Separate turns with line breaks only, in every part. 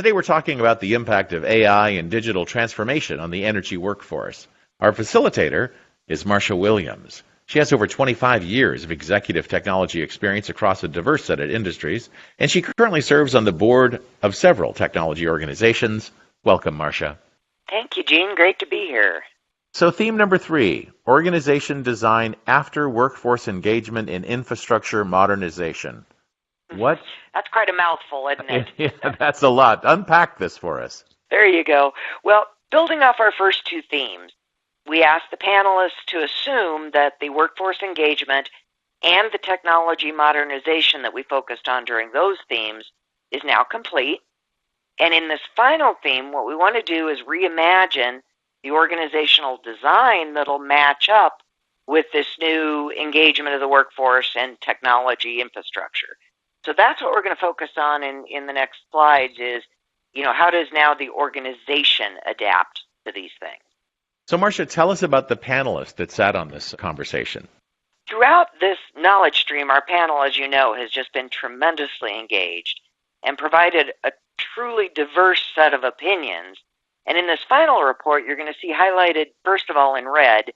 Today we're talking about the impact of AI and digital transformation on the energy workforce. Our facilitator is Marcia Williams. She has over 25 years of executive technology experience across a diverse set of industries, and she currently serves on the board of several technology organizations. Welcome, Marcia.
Thank you, Gene. Great to be here.
So theme number 3, organization design after workforce engagement in infrastructure modernization. What?
That's quite a mouthful, isn't it?
Yeah, that's a lot. Unpack this for us.
There you go. Well, building off our first two themes, we asked the panelists to assume that the workforce engagement and the technology modernization that we focused on during those themes is now complete. And in this final theme, what we want to do is reimagine the organizational design that'll match up with this new engagement of the workforce and technology infrastructure. So that's what we're going to focus on in the next slides is, how does now the organization adapt to these things?
So, Marcia, tell us about the panelists that sat on this conversation.
Throughout this knowledge stream, our panel, as you know, has just been tremendously engaged and provided a truly diverse set of opinions. And in this final report, you're going to see highlighted, first of all, in red,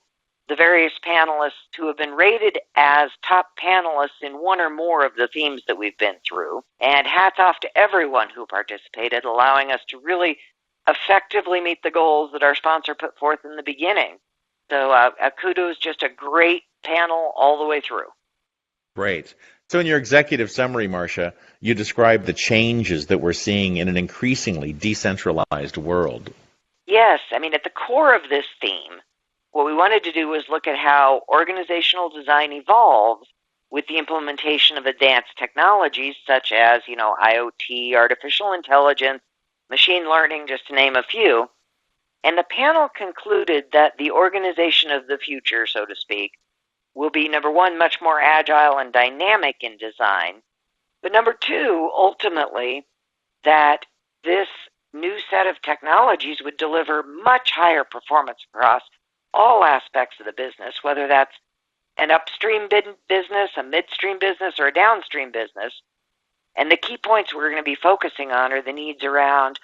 the various panelists who have been rated as top panelists in one or more of the themes that we've been through. And hats off to everyone who participated, allowing us to really effectively meet the goals that our sponsor put forth in the beginning. So kudos, just a great panel all the way through.
Great. So in your executive summary, Marcia, you described the changes that we're seeing in an increasingly decentralized world.
Yes, at the core of this theme, what we wanted to do was look at how organizational design evolves with the implementation of advanced technologies such as, IoT, artificial intelligence, machine learning, just to name a few. And the panel concluded that the organization of the future, so to speak, will be, number one, much more agile and dynamic in design, but number two, ultimately, that this new set of technologies would deliver much higher performance across all aspects of the business, whether that's an upstream business, a midstream business, or a downstream business. And the key points we're going to be focusing on are the needs around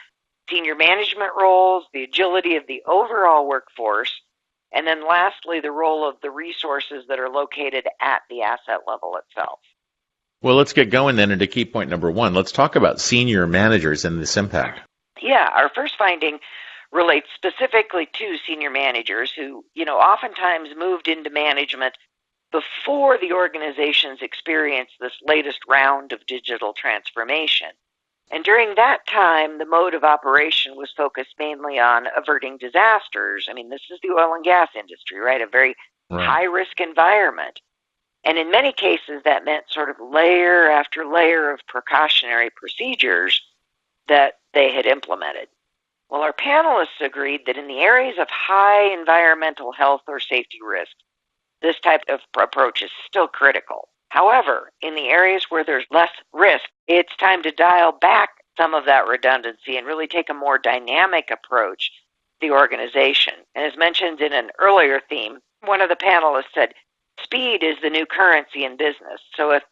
senior management roles, the agility of the overall workforce, and then lastly, the role of the resources that are located at the asset level itself.
Well, let's get going then into key point number 1. Let's talk about senior managers and this impact.
Yeah, our first finding relates specifically to senior managers who, oftentimes moved into management before the organizations experienced this latest round of digital transformation. And during that time, the mode of operation was focused mainly on averting disasters. This is the oil and gas industry, right? A very high-risk environment. And in many cases, that meant sort of layer after layer of precautionary procedures that they had implemented. Well, our panelists agreed that in the areas of high environmental health or safety risk, this type of approach is still critical. However, in the areas where there's less risk, it's time to dial back some of that redundancy and really take a more dynamic approach to the organization. And as mentioned in an earlier theme, one of the panelists said, speed is the new currency in business. So if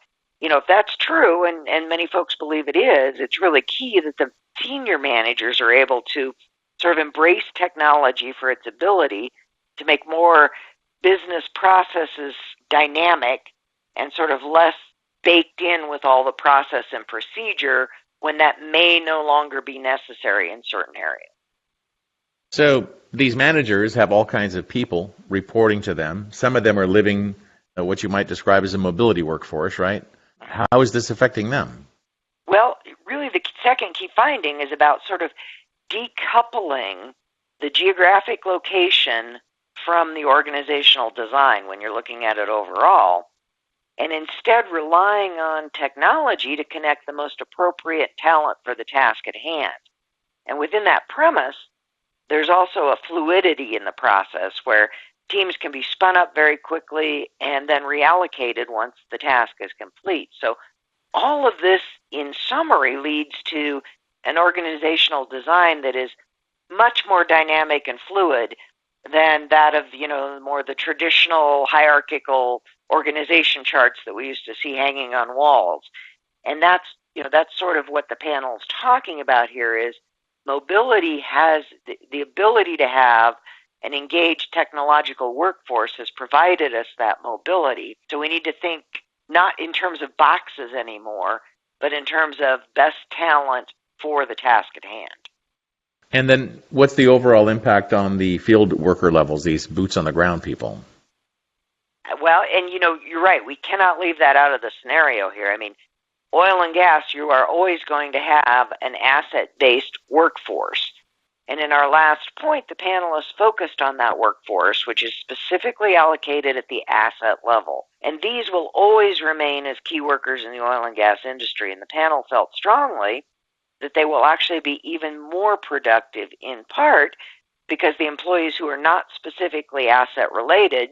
that's true, and many folks believe it is, it's really key that the senior managers are able to sort of embrace technology for its ability to make more business processes dynamic and sort of less baked in with all the process and procedure when that may no longer be necessary in certain areas.
So these managers have all kinds of people reporting to them. Some of them are living what you might describe as a mobility workforce, right? How is this affecting them?
Well, really the second key finding is about sort of decoupling the geographic location from the organizational design when you're looking at it overall, and instead relying on technology to connect the most appropriate talent for the task at hand. And within that premise, there's also a fluidity in the process where teams can be spun up very quickly and then reallocated once the task is complete. So all of this, in summary, leads to an organizational design that is much more dynamic and fluid than that of, more the traditional hierarchical organization charts that we used to see hanging on walls. And that's that's sort of what the panel is talking about here is mobility has the ability to have an engaged technological workforce has provided us that mobility. So we need to think not in terms of boxes anymore, but in terms of best talent for the task at hand.
And then what's the overall impact on the field worker levels, these boots on the ground people?
Well, and you're right. We cannot leave that out of the scenario here. I mean, oil and gas, you are always going to have an asset-based workforce. And in our last point, the panelists focused on that workforce, which is specifically allocated at the asset level. And these will always remain as key workers in the oil and gas industry. And the panel felt strongly that they will actually be even more productive in part because the employees who are not specifically asset related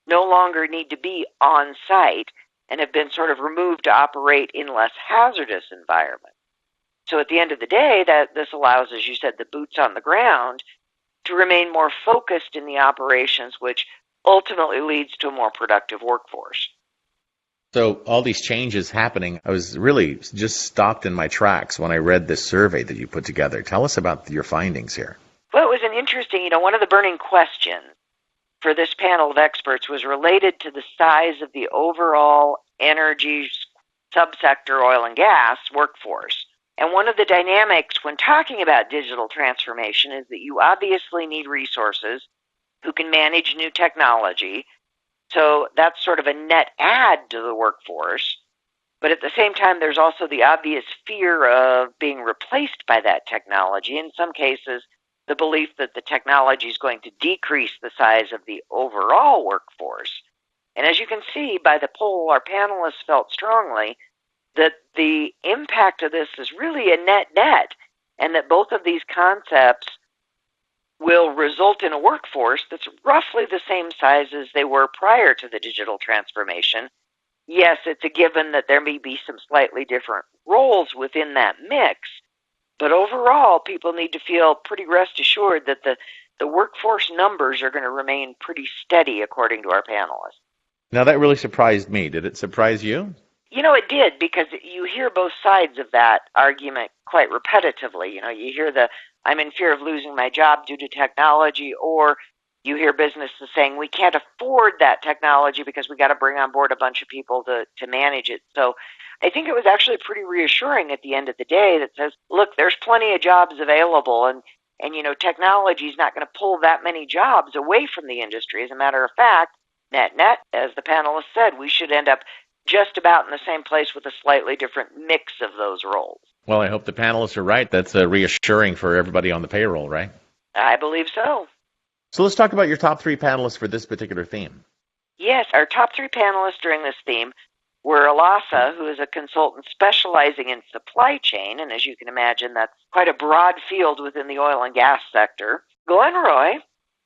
no longer need to be on site and have been sort of removed to operate in less hazardous environments. So at the end of the day, that this allows, as you said, the boots on the ground to remain more focused in the operations, which ultimately leads to a more productive workforce.
So all these changes happening, I was really just stopped in my tracks when I read this survey that you put together. Tell us about your findings here.
Well, it was an interesting, one of the burning questions for this panel of experts was related to the size of the overall energy subsector oil and gas workforce. And one of the dynamics when talking about digital transformation is that you obviously need resources who can manage new technology. So that's sort of a net add to the workforce. But at the same time, there's also the obvious fear of being replaced by that technology. In some cases, the belief that the technology is going to decrease the size of the overall workforce. And as you can see by the poll, our panelists felt strongly that the impact of this is really a net, and that both of these concepts will result in a workforce that's roughly the same size as they were prior to the digital transformation. Yes, it's a given that there may be some slightly different roles within that mix, but overall, people need to feel pretty rest assured that the workforce numbers are going to remain pretty steady, according to our panelists.
Now, that really surprised me. Did it surprise you?
It did, because you hear both sides of that argument quite repetitively. You hear I'm in fear of losing my job due to technology, or you hear businesses saying we can't afford that technology because we got to bring on board a bunch of people to manage it. So I think it was actually pretty reassuring at the end of the day that says, look, there's plenty of jobs available, and technology is not going to pull that many jobs away from the industry. As a matter of fact, net, as the panelists said, we should end up just about in the same place with a slightly different mix of those roles.
Well, I hope the panelists are right. That's reassuring for everybody on the payroll, right?
I believe so.
So let's talk about your top three panelists for this particular theme.
Yes, our top three panelists during this theme were Alasa, who is a consultant specializing in supply chain, and as you can imagine, that's quite a broad field within the oil and gas sector. Glenn Roy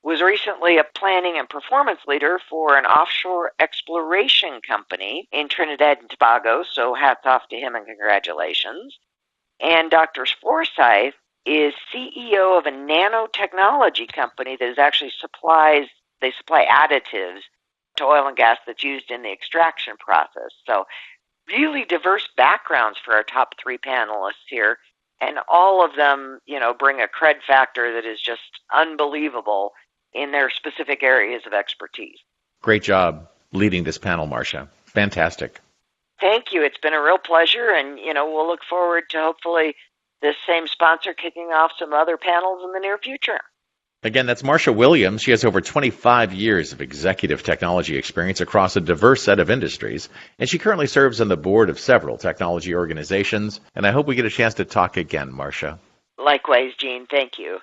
was recently a planning and performance leader for an offshore exploration company in Trinidad and Tobago, so hats off to him and congratulations. And Dr. Forsyth is CEO of a nanotechnology company that is actually supply additives to oil and gas that's used in the extraction process. So really diverse backgrounds for our top three panelists here, and all of them, bring a cred factor that is just unbelievable in their specific areas of expertise.
Great job leading this panel, Marcia. Fantastic.
Thank you. It's been a real pleasure, and we'll look forward to hopefully this same sponsor kicking off some other panels in the near future.
Again, that's Marcia Williams. She has over 25 years of executive technology experience across a diverse set of industries, and she currently serves on the board of several technology organizations. And I hope we get a chance to talk again, Marcia.
Likewise, Gene. Thank you.